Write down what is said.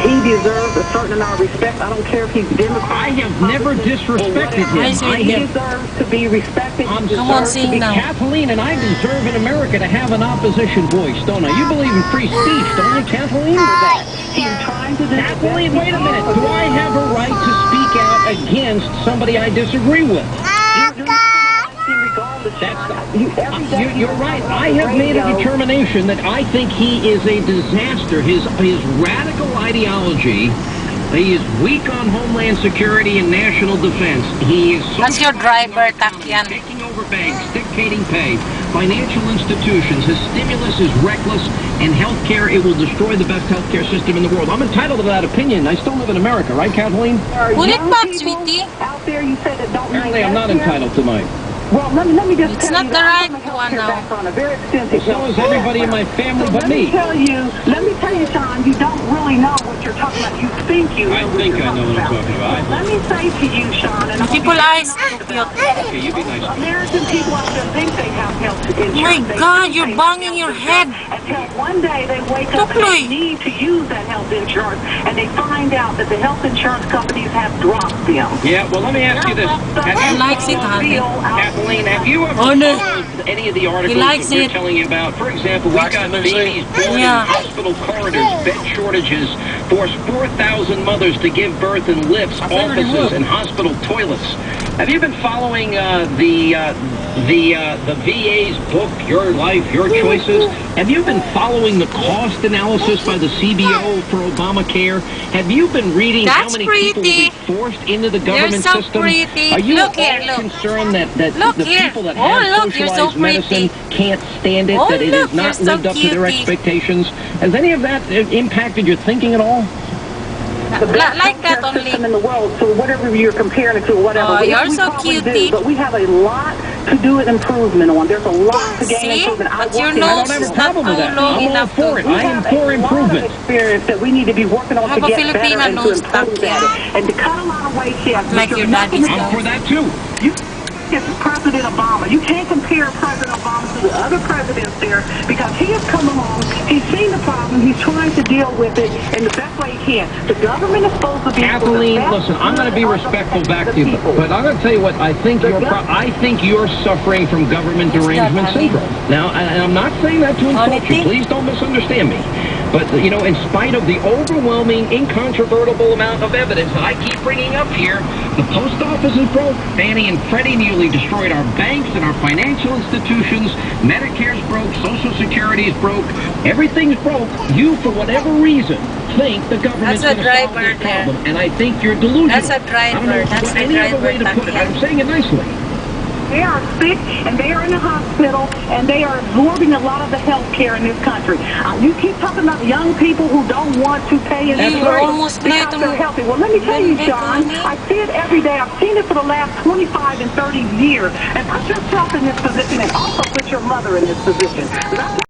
He deserves a certain amount of respect. I don't care if he's Democrat. I have never disrespected him. He deserves to be respected. Come on, sing now. Kathleen, and I deserve in America to have an opposition voice, don't I? You believe in free speech, don't you, Kathleen? Kathleen, wait a minute. Do I have a right to speak out against somebody I disagree with? You're right. I have made a determination that I think he is a disaster. His radical ideology, he is weak on homeland security and national defense. He is That's your driver, Takyan. taking over banks, dictating pay, financial institutions. His stimulus is reckless, and healthcare, it will destroy the best healthcare system in the world. I'm entitled to that opinion. I still live in America, right, Kathleen? Pull it back, sweetie. Out there, you said that don't Apparently, I'm not entitled to mine. Well, let me just It's tell not you the that right I'm one now. on a very extensive So is everybody in my family but me. Let me tell you, Sean, you don't really know what you're talking about. You think you know what you're talking about. Let me say to you, Sean, and People eyes. Okay, you be nice. American people out there think they have health insurance. Oh my God, you're banging your head. Until one day they wake up and they need to use that health insurance, and they find out that the health insurance companies have dropped them. Yeah, well, let me ask you this. He likes it, honey. Kathleen, have you ever followed any of the articles that we're telling you about? For example, we got babies born in hospital corridors, bed shortages, force 4,000 mothers to give birth in lifts, offices, and hospital toilets. Have you been following the VA's book, Your Life, Your Choices? Have you been following the cost analysis by the CBO for Obamacare? Have you been reading how many people will be forced into the government system? Are you concerned that the people that have socialized medicine can't stand it, that it has not lived up to their expectations? Has any of that impacted your thinking at all? Like that only. In the world, so whatever you're comparing it to, whatever. Oh, you're so cutie. But we have a lot to do with improvement on. There's a lot to gain improvement. But your I don't nose have is a not problem with that. too long I'm all enough for it. I am for improvement. Experience that we need to be working on to get better and to improve that, and to cut a lot of weight. Like your daddy's I'm for that too. It's President Obama. You can't compare President Obama to the other presidents there because he has come along, he's seen the problem, he's trying to deal with it in the best way he can. The government is supposed to be... Kathleen, listen, I'm going to be respectful back to you, but I'm going to tell you what, I think you're suffering from government derangement syndrome. Now, and I'm not saying that to insult you. Please don't misunderstand me. But, you know, in spite of the overwhelming, incontrovertible amount of evidence that I keep bringing up here, the post office is broke. Fannie and Freddie nearly destroyed our banks and our financial institutions. Medicare's broke. Social Security's broke. Everything's broke. You, for whatever reason, think the government's going to solve this problem. And I think you're delusional. That's a driver. That's a any other way to put it. I'm saying it nicely. They are sick, and they are in the hospital, and they are absorbing a lot of the health care in this country. You keep talking about young people who don't want to pay insurance because they're healthy. Well, let me tell you, Sean, I see it every day. I've seen it for the last 25 and 30 years. And put yourself in this position, and also put your mother in this position.